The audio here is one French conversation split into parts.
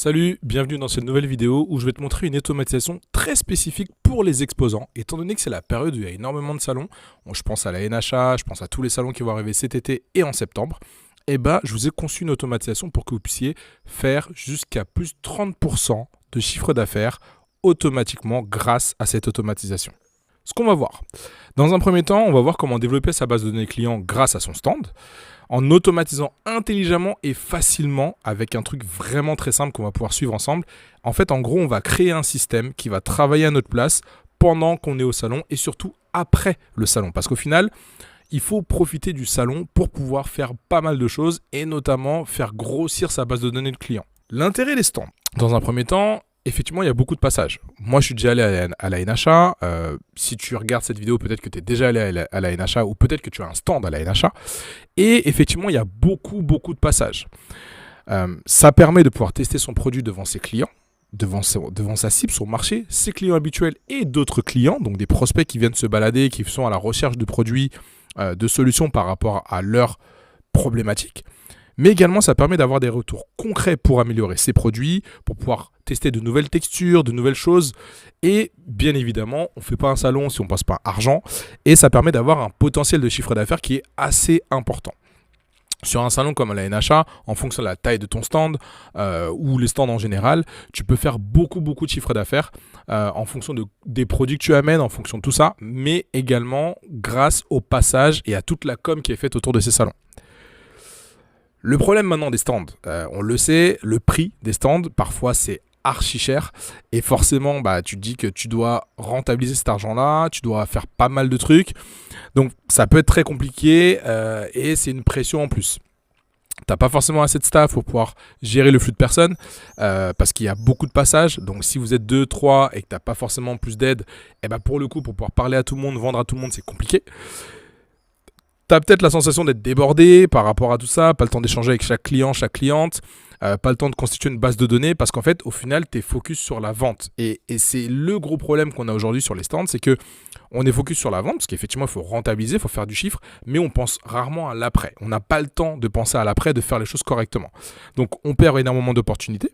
Salut, bienvenue dans cette nouvelle vidéo où je vais te montrer une automatisation très spécifique pour les exposants. Étant donné que c'est la période où il y a énormément de salons, je pense à la NHA, je pense à tous les salons qui vont arriver cet été et en septembre, je vous ai conçu une automatisation pour que vous puissiez faire jusqu'à plus de 30% de chiffre d'affaires automatiquement grâce à cette automatisation. Ce qu'on va voir. Dans un premier temps, on va voir comment développer sa base de données client grâce à son stand, en automatisant intelligemment et facilement avec un truc vraiment très simple qu'on va pouvoir suivre ensemble. En fait, en gros, on va créer un système qui va travailler à notre place pendant qu'on est au salon et surtout après le salon. Parce qu'au final, il faut profiter du salon pour pouvoir faire pas mal de choses et notamment faire grossir sa base de données de clients. L'intérêt des stands. Dans un premier temps, effectivement, il y a beaucoup de passages. Moi, je suis déjà allé à la NHA. Si tu regardes cette vidéo, peut-être que tu es déjà allé à la NHA ou peut-être que tu as un stand à la NHA. Et effectivement, il y a beaucoup de passages. Ça permet de pouvoir tester son produit devant ses clients, devant sa cible, son marché, ses clients habituels et d'autres clients, donc des prospects qui viennent se balader, qui sont à la recherche de produits, de solutions par rapport à leurs problématiques. Mais également, ça permet d'avoir des retours concrets pour améliorer ses produits, pour pouvoir tester de nouvelles textures, de nouvelles choses. Et bien évidemment, on ne fait pas un salon si on ne passe pas argent. Et ça permet d'avoir un potentiel de chiffre d'affaires qui est assez important. Sur un salon comme la NHA, en fonction de la taille de ton stand ou les stands en général, tu peux faire beaucoup de chiffre d'affaires en fonction des produits que tu amènes, en fonction de tout ça, mais également grâce au passage et à toute la com qui est faite autour de ces salons. Le problème maintenant des stands, on le sait, le prix des stands, parfois c'est archi cher et forcément tu te dis que tu dois rentabiliser cet argent-là, tu dois faire pas mal de trucs, donc ça peut être très compliqué et c'est une pression en plus. T'as pas forcément assez de staff pour pouvoir gérer le flux de personnes parce qu'il y a beaucoup de passages, donc si vous êtes 2, 3 et que t'as pas forcément plus d'aide, pour le coup pour pouvoir parler à tout le monde, vendre à tout le monde c'est compliqué. Tu as peut-être la sensation d'être débordé par rapport à tout ça, pas le temps d'échanger avec chaque client, chaque cliente, pas le temps de constituer une base de données parce qu'en fait, au final, tu es focus sur la vente. Et c'est le gros problème qu'on a aujourd'hui sur les stands, c'est qu'on est focus sur la vente parce qu'effectivement, il faut rentabiliser, il faut faire du chiffre, mais on pense rarement à l'après. On n'a pas le temps de penser à l'après, de faire les choses correctement. Donc, on perd énormément d'opportunités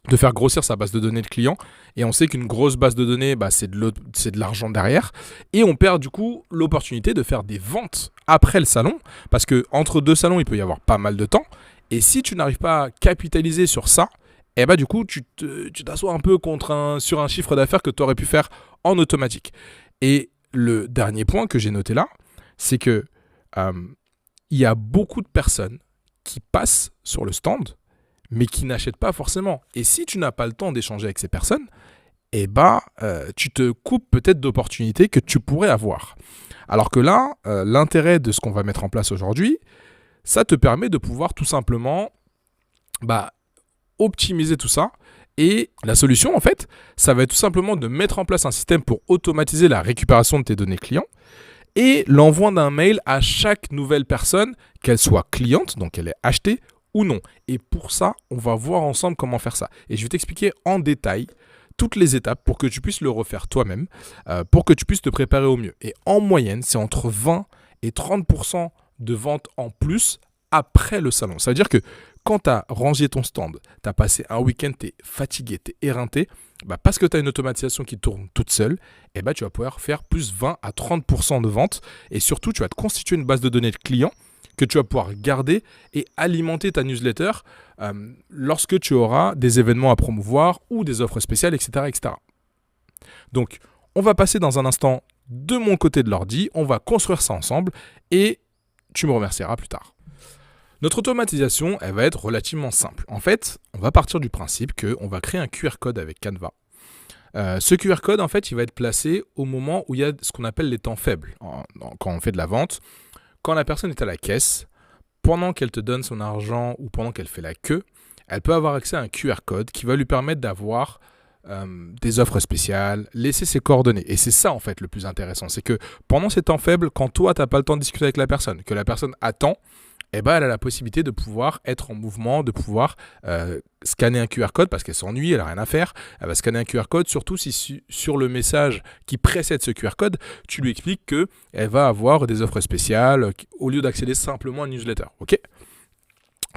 de faire grossir sa base de données de clients. Et on sait qu'une grosse base de données, c'est de l'argent derrière. Et on perd du coup l'opportunité de faire des ventes après le salon. Parce qu'entre deux salons, il peut y avoir pas mal de temps. Et si tu n'arrives pas à capitaliser sur ça, du coup, tu t'assois un peu sur un chiffre d'affaires que tu aurais pu faire en automatique. Et le dernier point que j'ai noté là, c'est que il y a beaucoup de personnes qui passent sur le stand mais qui n'achètent pas forcément. Et si tu n'as pas le temps d'échanger avec ces personnes, tu te coupes peut-être d'opportunités que tu pourrais avoir. Alors que là, l'intérêt de ce qu'on va mettre en place aujourd'hui, ça te permet de pouvoir tout simplement optimiser tout ça. Et la solution, en fait, ça va être tout simplement de mettre en place un système pour automatiser la récupération de tes données clients et l'envoi d'un mail à chaque nouvelle personne, qu'elle soit cliente, donc elle ait acheté, ou non. Et pour ça, on va voir ensemble comment faire ça. Et je vais t'expliquer en détail toutes les étapes pour que tu puisses le refaire toi-même, pour que tu puisses te préparer au mieux. Et en moyenne, c'est entre 20 et 30% de ventes en plus après le salon. Ça veut dire que quand tu as rangé ton stand, tu as passé un week-end, tu es fatigué, tu es éreinté, parce que tu as une automatisation qui tourne toute seule, tu vas pouvoir faire plus 20 à 30% de ventes. Et surtout, tu vas te constituer une base de données de clients que tu vas pouvoir garder et alimenter ta newsletter lorsque tu auras des événements à promouvoir ou des offres spéciales, etc., etc. Donc, on va passer dans un instant de mon côté de l'ordi, on va construire ça ensemble et tu me remercieras plus tard. Notre automatisation, elle va être relativement simple. En fait, on va partir du principe qu'on va créer un QR code avec Canva. Ce QR code, en fait, il va être placé au moment où il y a ce qu'on appelle les temps faibles. Quand on fait de la vente, quand la personne est à la caisse, pendant qu'elle te donne son argent ou pendant qu'elle fait la queue, elle peut avoir accès à un QR code qui va lui permettre d'avoir des offres spéciales, laisser ses coordonnées. Et c'est ça en fait le plus intéressant, c'est que pendant ces temps faibles, quand toi tu n'as pas le temps de discuter avec la personne, que la personne attend, elle a la possibilité de pouvoir être en mouvement, de pouvoir scanner un QR code parce qu'elle s'ennuie, elle n'a rien à faire. Elle va scanner un QR code, surtout si sur le message qui précède ce QR code, tu lui expliques qu'elle va avoir des offres spéciales au lieu d'accéder simplement à une newsletter. Ok ?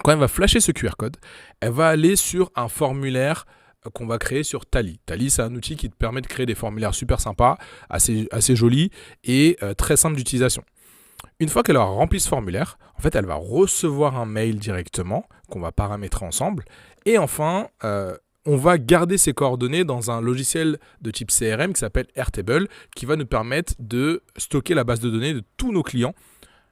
Quand elle va flasher ce QR code, elle va aller sur un formulaire qu'on va créer sur Tally. Tally, c'est un outil qui te permet de créer des formulaires super sympas, assez jolis et très simples d'utilisation. Une fois qu'elle aura rempli ce formulaire, en fait, elle va recevoir un mail directement qu'on va paramétrer ensemble. Et enfin, on va garder ses coordonnées dans un logiciel de type CRM qui s'appelle Airtable, qui va nous permettre de stocker la base de données de tous nos clients,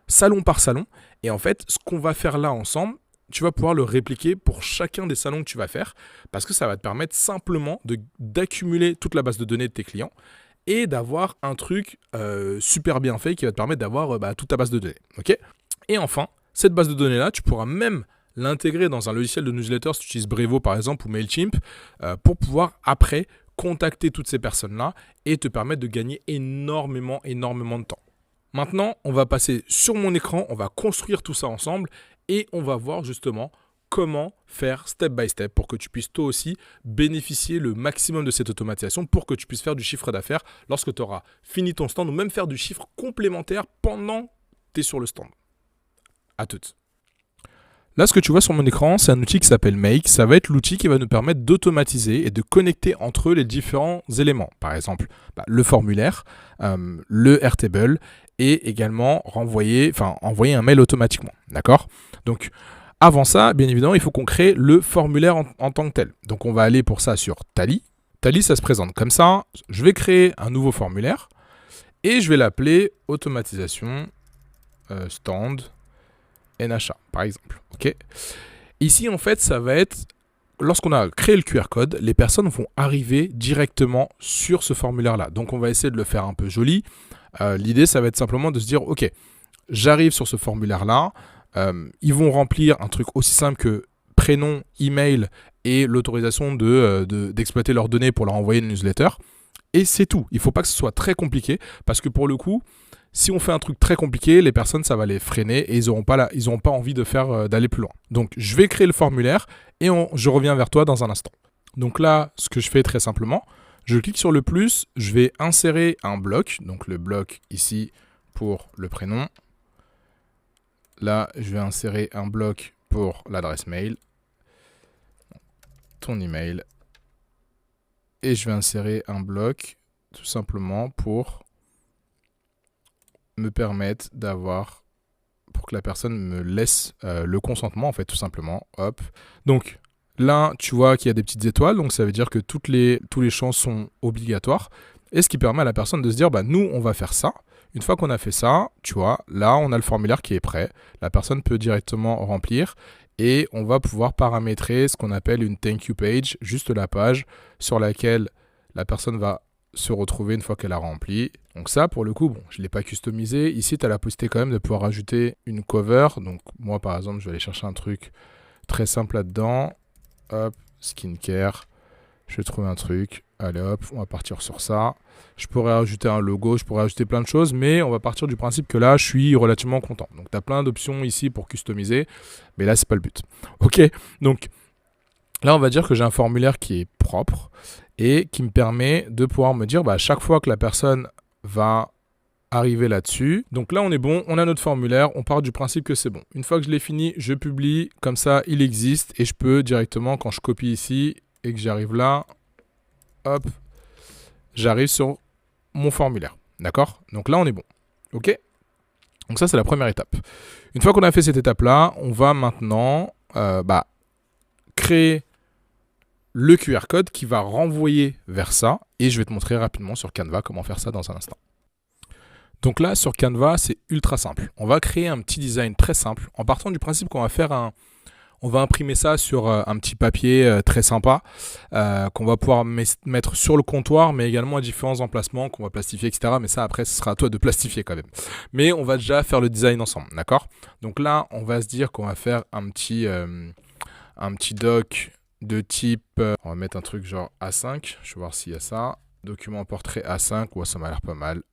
salon par salon. Et en fait, ce qu'on va faire là ensemble, tu vas pouvoir le répliquer pour chacun des salons que tu vas faire, parce que ça va te permettre simplement d'accumuler toute la base de données de tes clients et d'avoir un truc super bien fait qui va te permettre d'avoir toute ta base de données. Okay, et enfin, cette base de données-là, tu pourras même l'intégrer dans un logiciel de newsletter si tu utilises Brevo par exemple ou MailChimp pour pouvoir après contacter toutes ces personnes-là et te permettre de gagner énormément de temps. Maintenant, on va passer sur mon écran, on va construire tout ça ensemble et on va voir justement comment faire step by step pour que tu puisses toi aussi bénéficier le maximum de cette automatisation pour que tu puisses faire du chiffre d'affaires lorsque tu auras fini ton stand ou même faire du chiffre complémentaire pendant que tu es sur le stand. À toutes. Là, ce que tu vois sur mon écran, c'est un outil qui s'appelle Make. Ça va être l'outil qui va nous permettre d'automatiser et de connecter entre eux les différents éléments. Par exemple, le formulaire, le Airtable et également envoyer un mail automatiquement. D'accord ? Donc, avant ça, bien évidemment, il faut qu'on crée le formulaire en tant que tel. Donc, on va aller pour ça sur Tally. Tally, ça se présente comme ça. Je vais créer un nouveau formulaire et je vais l'appeler automatisation stand NHA, par exemple. Okay. Ici, en fait, ça va être, lorsqu'on a créé le QR code, les personnes vont arriver directement sur ce formulaire-là. Donc, on va essayer de le faire un peu joli. L'idée, ça va être simplement de se dire, OK, j'arrive sur ce formulaire-là. Ils vont remplir un truc aussi simple que prénom, email et l'autorisation d'exploiter leurs données pour leur envoyer une newsletter. Et c'est tout. Il ne faut pas que ce soit très compliqué parce que pour le coup, si on fait un truc très compliqué, les personnes, ça va les freiner et ils n'auront pas envie d'aller plus loin. Donc, je vais créer le formulaire et je reviens vers toi dans un instant. Donc là, ce que je fais très simplement, je clique sur le plus, je vais insérer un bloc. Donc, le bloc ici pour le prénom. Là, je vais insérer un bloc pour l'adresse mail, ton email. Et je vais insérer un bloc tout simplement pour me permettre pour que la personne me laisse le consentement, en fait, tout simplement. Hop. Donc, là, tu vois qu'il y a des petites étoiles, donc ça veut dire que tous les champs sont obligatoires. Et ce qui permet à la personne de se dire, nous, on va faire ça. Une fois qu'on a fait ça, tu vois, là, on a le formulaire qui est prêt. La personne peut directement remplir et on va pouvoir paramétrer ce qu'on appelle une thank you page, juste la page sur laquelle la personne va se retrouver une fois qu'elle a rempli. Donc ça, pour le coup, je ne l'ai pas customisé. Ici, tu as la possibilité quand même de pouvoir ajouter une cover. Donc moi, par exemple, je vais aller chercher un truc très simple là-dedans. Hop, skincare. Je vais trouver un truc. Allez hop, on va partir sur ça. Je pourrais ajouter un logo, je pourrais ajouter plein de choses, mais on va partir du principe que là, je suis relativement content. Donc, tu as plein d'options ici pour customiser, mais là, c'est pas le but. Ok, donc là, on va dire que j'ai un formulaire qui est propre et qui me permet de pouvoir me dire, à chaque fois que la personne va arriver là-dessus. Donc là, on est bon, on a notre formulaire, on part du principe que c'est bon. Une fois que je l'ai fini, je publie, comme ça, il existe et je peux directement, quand je copie ici et que j'arrive là, hop, j'arrive sur mon formulaire. D'accord ? Donc là, on est bon. OK ? Donc ça, c'est la première étape. Une fois qu'on a fait cette étape-là, on va maintenant créer le QR code qui va renvoyer vers ça. Et je vais te montrer rapidement sur Canva comment faire ça dans un instant. Donc là, sur Canva, c'est ultra simple. On va créer un petit design très simple en partant du principe qu'on va faire on va imprimer ça sur un petit papier très sympa qu'on va pouvoir mettre sur le comptoir, mais également à différents emplacements qu'on va plastifier, etc. Mais ça, après, ce sera à toi de plastifier quand même. Mais on va déjà faire le design ensemble, d'accord ? Donc là, on va se dire qu'on va faire un petit doc de type... on va mettre un truc genre A5. Je vais voir s'il y a ça. Document portrait A5. Ouais, ça m'a l'air pas mal.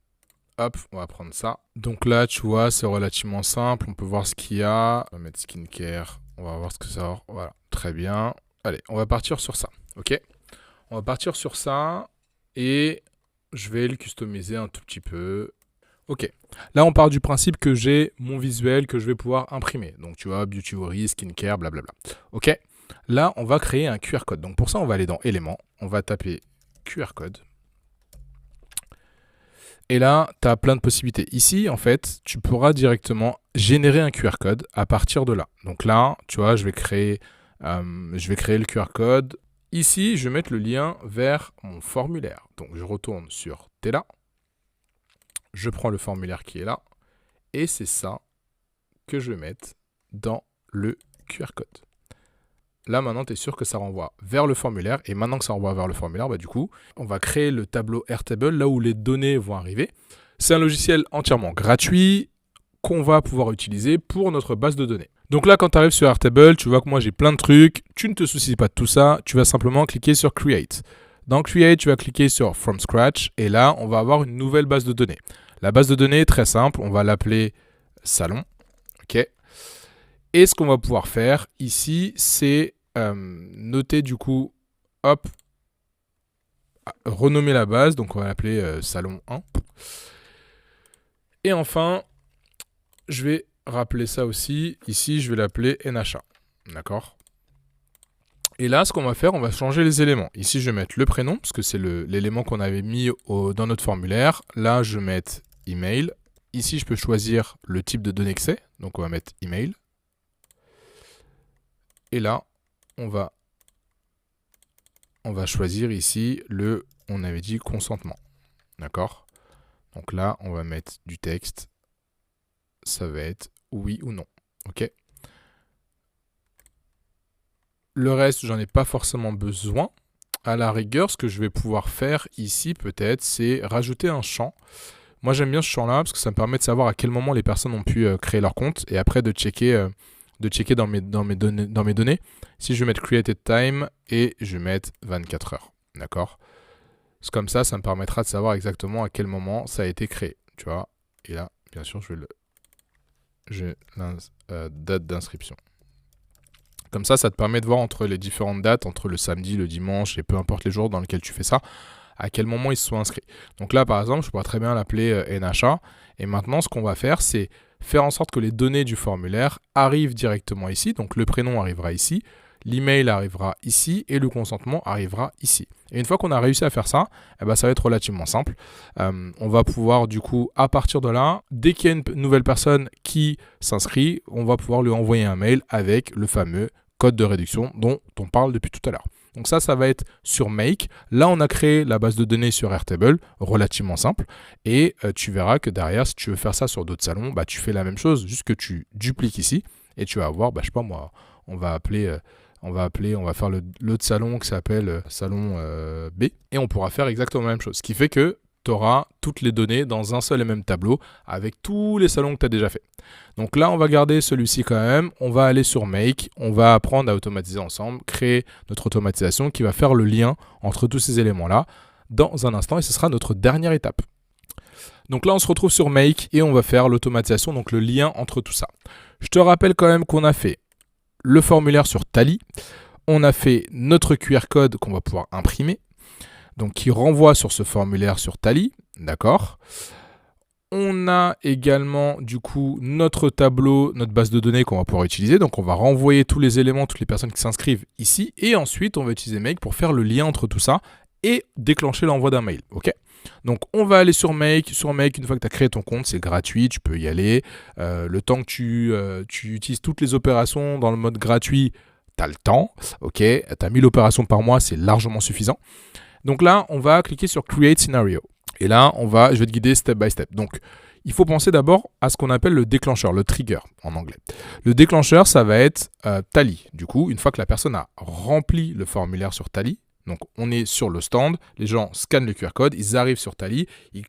Hop, on va prendre ça. Donc là, tu vois, c'est relativement simple. On peut voir ce qu'il y a. On va mettre skincare. On va voir ce que ça sort. Voilà, très bien. Allez, on va partir sur ça. OK ? On va partir sur ça et je vais le customiser un tout petit peu. Ok. Là, on part du principe que j'ai mon visuel que je vais pouvoir imprimer. Donc, tu vois, beauty, skincare, blablabla. Ok. Là, on va créer un QR code. Donc, pour ça, on va aller dans éléments. On va taper QR code. Et là, tu as plein de possibilités. Ici, en fait, tu pourras directement générer un QR code à partir de là. Donc là, tu vois, je vais créer le QR code. Ici, je vais mettre le lien vers mon formulaire. Donc, je retourne sur Tela. Je prends le formulaire qui est là. Et c'est ça que je vais mettre dans le QR code. Là, maintenant, tu es sûr que ça renvoie vers le formulaire. Et maintenant que ça renvoie vers le formulaire, bah, du coup, on va créer le tableau Airtable, là où les données vont arriver. C'est un logiciel entièrement gratuit qu'on va pouvoir utiliser pour notre base de données. Donc là, quand tu arrives sur Airtable, tu vois que moi, j'ai plein de trucs. Tu ne te soucies pas de tout ça. Tu vas simplement cliquer sur Create. Dans Create, tu vas cliquer sur From Scratch. Et là, on va avoir une nouvelle base de données. La base de données est très simple. On va l'appeler Salon. OK. Et ce qu'on va pouvoir faire ici, c'est noter du coup, hop, renommer la base. Donc on va l'appeler Salon 1. Et enfin, je vais rappeler ça aussi. Ici, je vais l'appeler NHA. D'accord. Et là, ce qu'on va faire, on va changer les éléments. Ici, je vais mettre le prénom, parce que c'est l'élément qu'on avait mis dans notre formulaire. Là, je vais mettre email. Ici, je peux choisir le type de données que c'est. Donc, on va mettre email. Et là, on va choisir ici on avait dit consentement. D'accord? Donc là, on va mettre du texte. Ça va être oui ou non. OK? Le reste, j'en ai pas forcément besoin. À la rigueur, ce que je vais pouvoir faire ici, peut-être, c'est rajouter un champ. Moi, j'aime bien ce champ-là parce que ça me permet de savoir à quel moment les personnes ont pu créer leur compte et après de checker dans mes données. Si je vais mettre Created Time et je vais mettre 24 heures. D'accord? C'est comme ça me permettra de savoir exactement à quel moment ça a été créé. Tu vois? Et là, bien sûr, je date d'inscription. Comme ça te permet de voir entre les différentes dates, entre le samedi, le dimanche et peu importe les jours dans lesquels tu fais ça, à quel moment ils se sont inscrits. Donc là, par exemple, je pourrais très bien l'appeler NHA. Et maintenant, ce qu'on va faire, c'est faire en sorte que les données du formulaire arrivent directement ici. Donc le prénom arrivera ici, l'email arrivera ici et le consentement arrivera ici. Et une fois qu'on a réussi à faire ça, eh ben, ça va être relativement simple. On va pouvoir du coup, à partir de là, dès qu'il y a une nouvelle personne qui s'inscrit, on va pouvoir lui envoyer un mail avec le fameux code de réduction dont on parle depuis tout à l'heure. Donc ça va être sur Make. Là, on a créé la base de données sur Airtable, relativement simple. Et tu verras que derrière, si tu veux faire ça sur d'autres salons, bah, tu fais la même chose, juste que tu dupliques ici. Et tu vas avoir, bah, je sais pas moi, on va faire l'autre salon qui s'appelle salon B. Et on pourra faire exactement la même chose. Ce qui fait que tu auras toutes les données dans un seul et même tableau avec tous les salons que tu as déjà fait. Donc là, on va garder celui-ci quand même. On va aller sur Make. On va apprendre à automatiser ensemble, créer notre automatisation qui va faire le lien entre tous ces éléments-là dans un instant. Et ce sera notre dernière étape. Donc là, on se retrouve sur Make et on va faire l'automatisation, donc le lien entre tout ça. Je te rappelle quand même qu'on a fait le formulaire sur Tally. On a fait notre QR code qu'on va pouvoir imprimer. Donc qui renvoie sur ce formulaire sur Tally, d'accord. On a également du coup notre tableau, notre base de données qu'on va pouvoir utiliser. Donc on va renvoyer tous les éléments, toutes les personnes qui s'inscrivent ici. Et ensuite on va utiliser Make pour faire le lien entre tout ça et déclencher l'envoi d'un mail. Ok. Donc on va aller sur Make. Sur Make, une fois que tu as créé ton compte, c'est gratuit, tu peux y aller. Le temps que tu utilises toutes les opérations dans le mode gratuit, tu as le temps. Ok. Tu as 1000 opérations par mois, c'est largement suffisant. Donc là, on va cliquer sur Create Scenario. Et là, je vais te guider step by step. Donc, il faut penser d'abord à ce qu'on appelle le déclencheur, le trigger en anglais. Le déclencheur, ça va être Tally. Du coup, une fois que la personne a rempli le formulaire sur Tally, donc on est sur le stand, les gens scannent le QR code, ils arrivent sur Tally, ils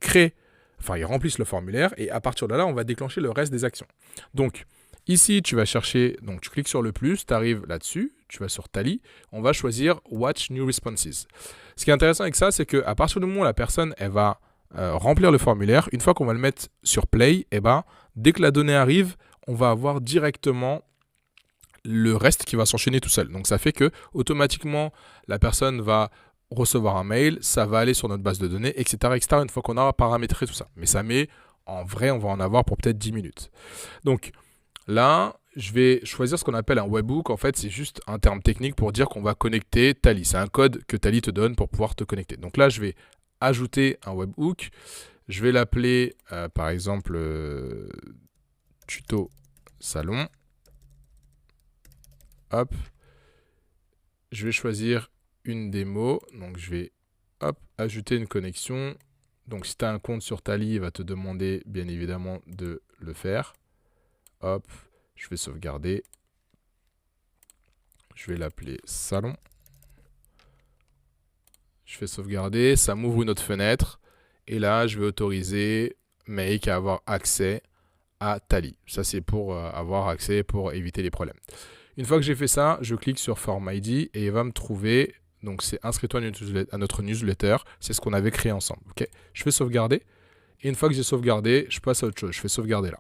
remplissent le formulaire et à partir de là, on va déclencher le reste des actions. Donc, ici, tu vas chercher, donc tu cliques sur le plus, tu arrives là-dessus, tu vas sur Tally, on va choisir Watch New Responses. Ce qui est intéressant avec ça, c'est qu'à partir du moment où la personne elle va remplir le formulaire, une fois qu'on va le mettre sur Play, dès que la donnée arrive, on va avoir directement le reste qui va s'enchaîner tout seul. Donc ça fait que automatiquement, la personne va recevoir un mail, ça va aller sur notre base de données, etc. une fois qu'on a paramétré tout ça. Mais ça met en vrai, on va en avoir pour peut-être 10 minutes. Donc là, je vais choisir ce qu'on appelle un webhook. En fait, c'est juste un terme technique pour dire qu'on va connecter Tally. C'est un code que Tally te donne pour pouvoir te connecter. Donc là, je vais ajouter un webhook. Je vais l'appeler, par exemple, tuto salon. Hop. Je vais choisir une démo. Donc, je vais ajouter une connexion. Donc, si tu as un compte sur Tally, il va te demander, bien évidemment, de le faire. Hop. Je vais sauvegarder. Je vais l'appeler salon. Je fais sauvegarder. Ça m'ouvre une autre fenêtre. Et là, je vais autoriser Make à avoir accès à Tally. Ça, c'est pour avoir accès, pour éviter les problèmes. Une fois que j'ai fait ça, je clique sur Form ID et il va me trouver. Donc, c'est inscris-toi à notre newsletter. C'est ce qu'on avait créé ensemble. Okay, je fais sauvegarder. Et une fois que j'ai sauvegardé, je passe à autre chose. Je fais sauvegarder là.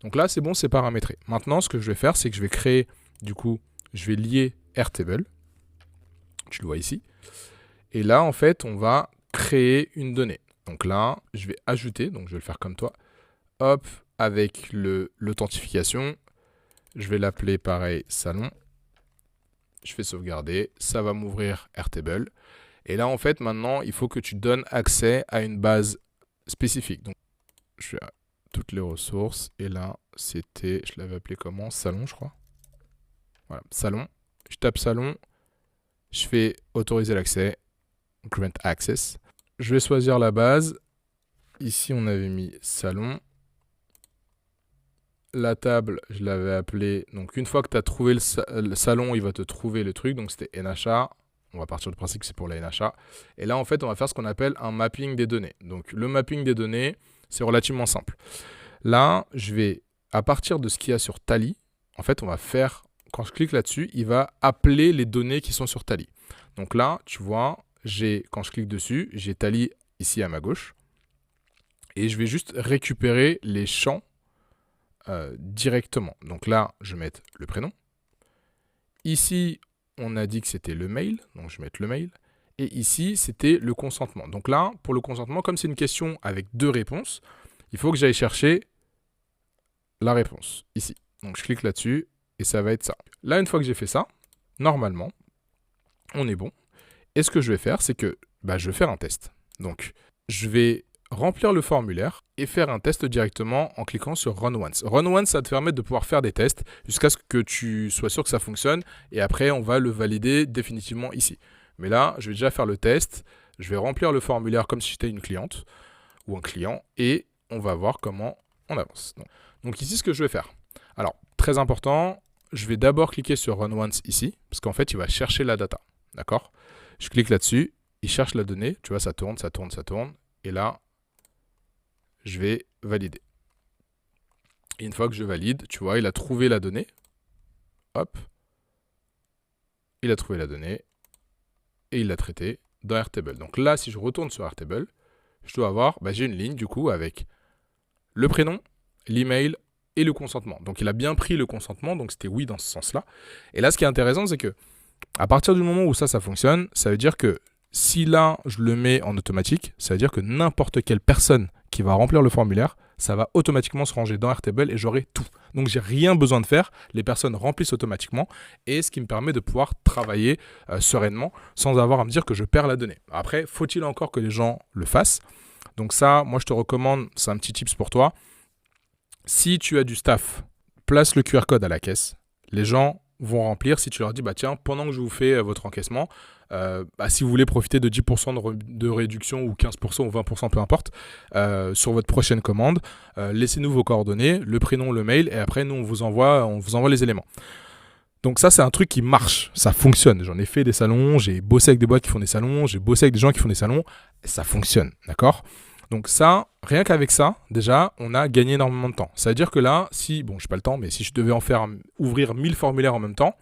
Donc là, c'est bon, c'est paramétré. Maintenant, ce que je vais faire, c'est que je vais créer, du coup, je vais lier Airtable. Tu le vois ici. Et là, en fait, on va créer une donnée. Donc là, je vais ajouter, donc je vais le faire comme toi. Hop, avec l'authentification. Je vais l'appeler pareil, salon. Je fais sauvegarder. Ça va m'ouvrir Airtable. Et là, en fait, maintenant, il faut que tu donnes accès à une base spécifique. Donc, je fais toutes les ressources. Et là, c'était, je l'avais appelé comment? Salon, je crois. Voilà, salon. Je tape salon. Je fais autoriser l'accès. Grant access. Je vais choisir la base. Ici, on avait mis salon. La table, je l'avais appelée. Donc, une fois que tu as trouvé le salon, il va te trouver le truc. Donc, c'était NHA. On va partir du principe que c'est pour la NHA. Et là, en fait, on va faire ce qu'on appelle un mapping des données. Donc, le mapping des données, c'est relativement simple. Là, je vais, à partir de ce qu'il y a sur Tally, en fait, on va faire, quand je clique là-dessus, il va appeler les données qui sont sur Tally. Donc là, tu vois, quand je clique dessus, j'ai Tally ici à ma gauche. Et je vais juste récupérer les champs directement. Donc là, je vais mettre le prénom. Ici, on a dit que c'était le mail. Donc je vais mettre le mail. Et ici, c'était le consentement. Donc là, pour le consentement, comme c'est une question avec 2 réponses, il faut que j'aille chercher la réponse ici. Donc je clique là-dessus et ça va être ça. Là, une fois que j'ai fait ça, normalement, on est bon. Et ce que je vais faire, c'est que je vais faire un test. Donc, je vais remplir le formulaire et faire un test directement en cliquant sur Run Once. Run Once, ça te permet de pouvoir faire des tests jusqu'à ce que tu sois sûr que ça fonctionne. Et après, on va le valider définitivement ici. Mais là, je vais déjà faire le test. Je vais remplir le formulaire comme si j'étais une cliente ou un client. Et on va voir comment on avance. Donc ici, ce que je vais faire. Alors, très important, je vais d'abord cliquer sur Run Once ici. Parce qu'en fait, il va chercher la data. D'accord ? Je clique là-dessus. Il cherche la donnée. Tu vois, ça tourne, ça tourne, ça tourne. Et là, je vais valider. Et une fois que je valide, tu vois, il a trouvé la donnée. Hop. Il a trouvé la donnée. Et il l'a traitée dans Airtable. Donc là, si je retourne sur Airtable, je dois avoir, j'ai une ligne du coup avec le prénom, l'email et le consentement. Donc il a bien pris le consentement, donc c'était oui dans ce sens-là. Et là, ce qui est intéressant, c'est que à partir du moment où ça fonctionne, ça veut dire que si là, je le mets en automatique, ça veut dire que n'importe quelle personne qui va remplir le formulaire, ça va automatiquement se ranger dans Airtable et j'aurai tout. Donc, j'ai rien besoin de faire. Les personnes remplissent automatiquement et ce qui me permet de pouvoir travailler sereinement sans avoir à me dire que je perds la donnée. Après, faut-il encore que les gens le fassent? Donc ça, moi, je te recommande, c'est un petit tips pour toi. Si tu as du staff, place le QR code à la caisse. Les gens vont remplir si tu leur dis tiens, pendant que je vous fais votre encaissement, si vous voulez profiter de 10% de réduction ou 15% ou 20%, peu importe, sur votre prochaine commande, laissez-nous vos coordonnées, le prénom, le mail, et après nous on vous envoie les éléments. Donc ça, c'est un truc qui marche, ça fonctionne. J'en ai fait des salons, j'ai bossé avec des boîtes qui font des salons, j'ai bossé avec des gens qui font des salons, et ça fonctionne, d'accord ? Donc ça, rien qu'avec ça, déjà, on a gagné énormément de temps. Ça veut dire que là, si, j'ai pas le temps, mais si je devais ouvrir 1000 formulaires en même temps,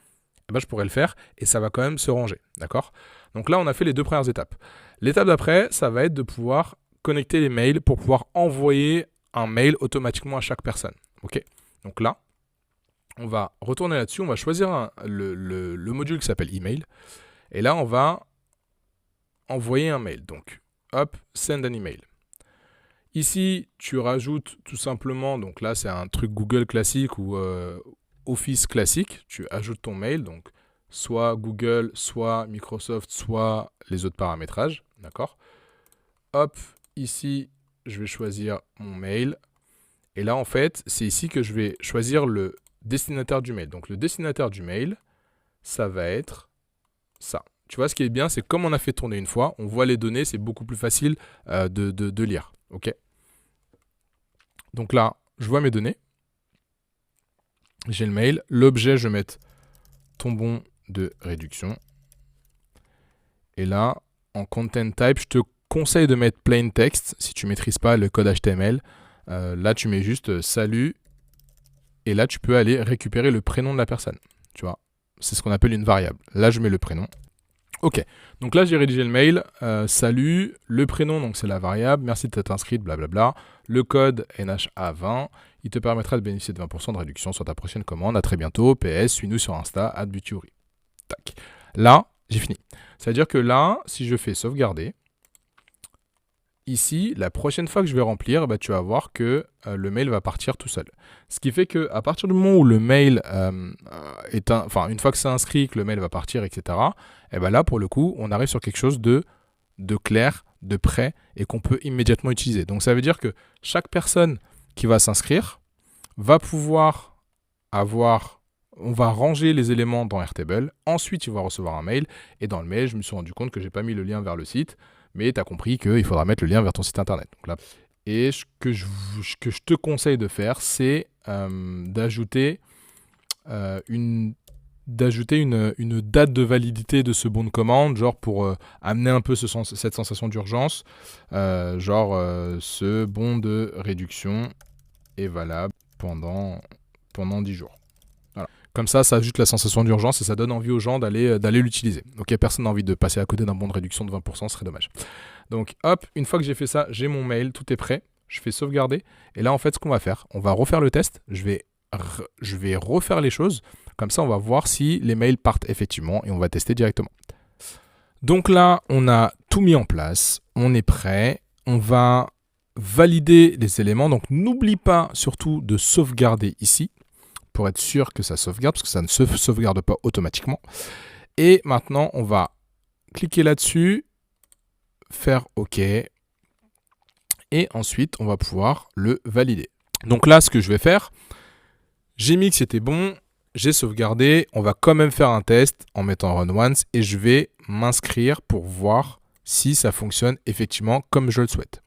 je pourrais le faire et ça va quand même se ranger, d'accord ? Donc là, on a fait les 2 premières étapes. L'étape d'après, ça va être de pouvoir connecter les mails pour pouvoir envoyer un mail automatiquement à chaque personne, ok ? Donc là, on va retourner là-dessus, on va choisir le module qui s'appelle email et là, on va envoyer un mail. Donc, hop, send an email. Ici, tu rajoutes tout simplement, donc là c'est un truc Google classique ou Office classique, tu ajoutes ton mail, donc soit Google, soit Microsoft, soit les autres paramétrages, d'accord? Hop, ici, je vais choisir mon mail. Et là, en fait, c'est ici que je vais choisir le destinataire du mail. Donc le destinataire du mail, ça va être ça. Tu vois, ce qui est bien, c'est comme on a fait tourner une fois, on voit les données, c'est beaucoup plus facile de lire. Ok. Donc là, je vois mes données. J'ai le mail. L'objet, je vais mettre ton bon de réduction. Et là, en content type, je te conseille de mettre plain text si tu ne maîtrises pas le code HTML. Là, tu mets juste salut. Et là, tu peux aller récupérer le prénom de la personne. Tu vois, c'est ce qu'on appelle une variable. Là, je mets le prénom. Ok, donc là j'ai rédigé le mail, salut, le prénom, donc c'est la variable, merci de t'être inscrite, blablabla, le code NHA20, il te permettra de bénéficier de 20% de réduction sur ta prochaine commande, à très bientôt, PS, suis-nous sur Insta, @buturi. Tac, là, j'ai fini. C'est-à-dire que là, si je fais sauvegarder, ici, la prochaine fois que je vais remplir, bah, tu vas voir que le mail va partir tout seul. Ce qui fait qu'à partir du moment où le mail une fois que c'est inscrit, que le mail va partir, etc., et bah là, pour le coup, on arrive sur quelque chose de clair, de prêt et qu'on peut immédiatement utiliser. Donc ça veut dire que chaque personne qui va s'inscrire va pouvoir avoir... On va ranger les éléments dans Airtable. Ensuite, il va recevoir un mail. Et dans le mail, je me suis rendu compte que je n'ai pas mis le lien vers le site. Mais tu as compris qu'il faudra mettre le lien vers ton site internet. Donc là, et ce que je te conseille de faire, c'est d'ajouter une date de validité de ce bon de commande, genre pour amener un peu cette sensation d'urgence. Ce bon de réduction est valable pendant 10 jours. Voilà. Comme ça ajoute la sensation d'urgence et ça donne envie aux gens d'aller l'utiliser. Donc, personne n'a envie de passer à côté d'un bon de réduction de 20%, ce serait dommage. Donc, hop, une fois que j'ai fait ça, j'ai mon mail, tout est prêt. Je fais sauvegarder. Et là, en fait, ce qu'on va faire, on va refaire le test. Je vais refaire les choses. Comme ça, on va voir si les mails partent effectivement et on va tester directement. Donc là, on a tout mis en place. On est prêt. On va valider les éléments. Donc, n'oublie pas surtout de sauvegarder ici pour être sûr que ça sauvegarde, parce que ça ne se sauvegarde pas automatiquement. Et maintenant, on va cliquer là-dessus, faire OK. Et ensuite, on va pouvoir le valider. Donc là, ce que je vais faire, j'ai mis que c'était bon, j'ai sauvegardé. On va quand même faire un test en mettant Run Once et je vais m'inscrire pour voir si ça fonctionne effectivement comme je le souhaite.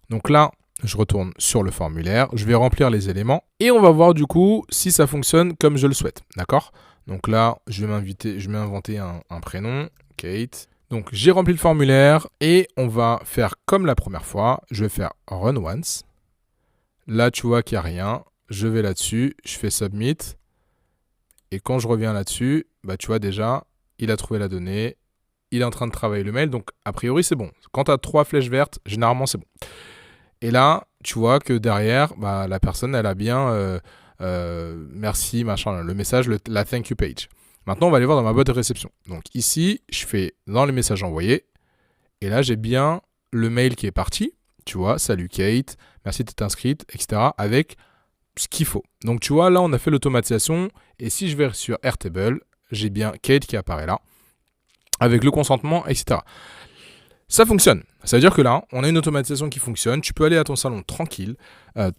Donc là, je retourne sur le formulaire, je vais remplir les éléments et on va voir du coup si ça fonctionne comme je le souhaite. D'accord? Donc là, je vais inventer un prénom, Kate. Donc j'ai rempli le formulaire et on va faire comme la première fois. Je vais faire Run Once. Là, tu vois qu'il n'y a rien. Je vais là-dessus, je fais Submit. Et quand je reviens là-dessus, bah, tu vois déjà, il a trouvé la donnée. Il est en train de travailler le mail. Donc a priori, c'est bon. Quand tu as 3 flèches vertes, généralement, c'est bon. Et là, tu vois que derrière, bah, la personne, elle a bien merci, machin, le message, la thank you page. Maintenant, on va aller voir dans ma boîte de réception. Donc ici, je fais dans les messages envoyés. Et là, j'ai bien le mail qui est parti. Tu vois, salut Kate, merci d'être inscrite, etc. avec ce qu'il faut. Donc tu vois, là, on a fait l'automatisation. Et si je vais sur Airtable, j'ai bien Kate qui apparaît là, avec le consentement, etc. Ça fonctionne. Ça veut dire que là, on a une automatisation qui fonctionne. Tu peux aller à ton salon tranquille.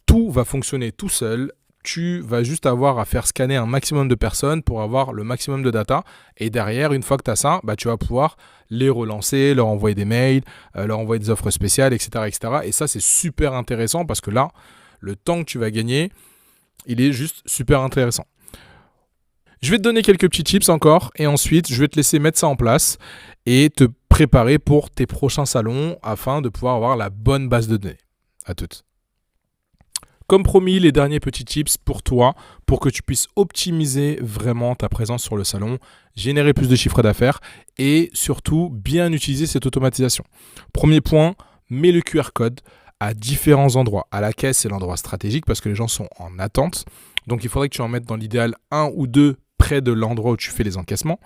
Tout va fonctionner tout seul. Tu vas juste avoir à faire scanner un maximum de personnes pour avoir le maximum de data. Et derrière, une fois que tu as ça, bah, tu vas pouvoir les relancer, leur envoyer des mails, leur envoyer des offres spéciales, etc., etc. Et ça, c'est super intéressant parce que là, le temps que tu vas gagner, il est juste super intéressant. Je vais te donner quelques petits tips encore et ensuite, je vais te laisser mettre ça en place et te préparer pour tes prochains salons afin de pouvoir avoir la bonne base de données. À toutes. Comme promis, les derniers petits tips pour toi, pour que tu puisses optimiser vraiment ta présence sur le salon, générer plus de chiffre d'affaires et surtout bien utiliser cette automatisation. Premier point, mets le QR code à différents endroits. À la caisse, c'est l'endroit stratégique parce que les gens sont en attente. Donc, il faudrait que tu en mettes dans l'idéal 1 ou 2 près de l'endroit où tu fais les encaissements.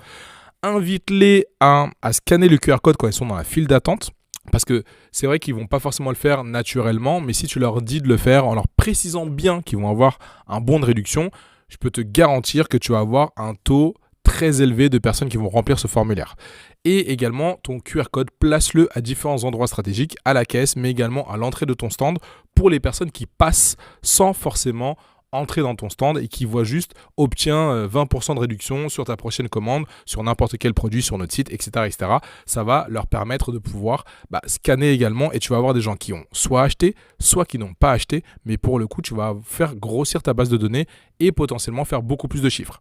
Invite-les à scanner le QR code quand ils sont dans la file d'attente. Parce que c'est vrai qu'ils vont pas forcément le faire naturellement, mais si tu leur dis de le faire en leur précisant bien qu'ils vont avoir un bon de réduction, je peux te garantir que tu vas avoir un taux très élevé de personnes qui vont remplir ce formulaire. Et également, ton QR code, place-le à différents endroits stratégiques, à la caisse, mais également à l'entrée de ton stand pour les personnes qui passent sans forcément entrer dans ton stand et qui voient juste obtient 20% de réduction sur ta prochaine commande, sur n'importe quel produit sur notre site, etc., etc. Ça va leur permettre de pouvoir scanner également et tu vas avoir des gens qui ont soit acheté, soit qui n'ont pas acheté, mais pour le coup, tu vas faire grossir ta base de données et potentiellement faire beaucoup plus de chiffres.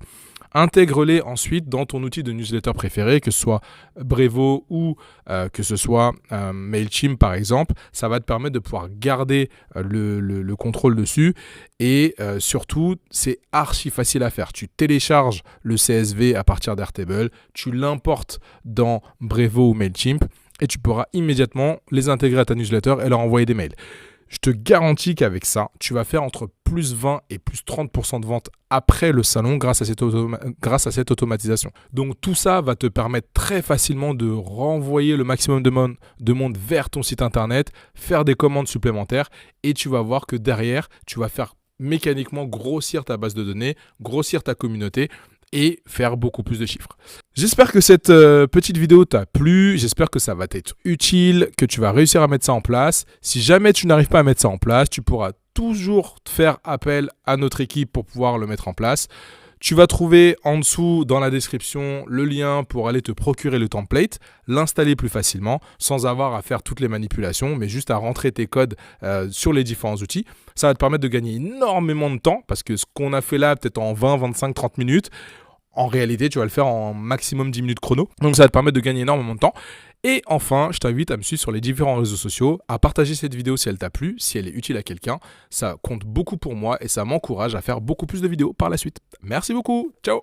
Intègre-les ensuite dans ton outil de newsletter préféré, que ce soit Brevo ou que ce soit Mailchimp par exemple. Ça va te permettre de pouvoir garder le contrôle dessus et surtout, c'est archi facile à faire. Tu télécharges le CSV à partir d'Airtable, tu l'importes dans Brevo ou Mailchimp et tu pourras immédiatement les intégrer à ta newsletter et leur envoyer des mails. Je te garantis qu'avec ça, tu vas faire entre plus 20 et plus 30% de ventes après le salon grâce à cette automatisation. Donc tout ça va te permettre très facilement de renvoyer le maximum de monde vers ton site internet, faire des commandes supplémentaires et tu vas voir que derrière, tu vas faire mécaniquement grossir ta base de données, grossir ta communauté et faire beaucoup plus de chiffres. J'espère que cette petite vidéo t'a plu, j'espère que ça va t'être utile, que tu vas réussir à mettre ça en place. Si jamais tu n'arrives pas à mettre ça en place, tu pourras toujours faire appel à notre équipe pour pouvoir le mettre en place. Tu vas trouver en dessous dans la description le lien pour aller te procurer le template, l'installer plus facilement sans avoir à faire toutes les manipulations, mais juste à rentrer tes codes sur les différents outils. Ça va te permettre de gagner énormément de temps parce que ce qu'on a fait là, peut-être en 20, 25, 30 minutes, en réalité, tu vas le faire en maximum 10 minutes chrono. Donc, ça va te permettre de gagner énormément de temps. Et enfin, je t'invite à me suivre sur les différents réseaux sociaux, à partager cette vidéo si elle t'a plu, si elle est utile à quelqu'un. Ça compte beaucoup pour moi et ça m'encourage à faire beaucoup plus de vidéos par la suite. Merci beaucoup. Ciao.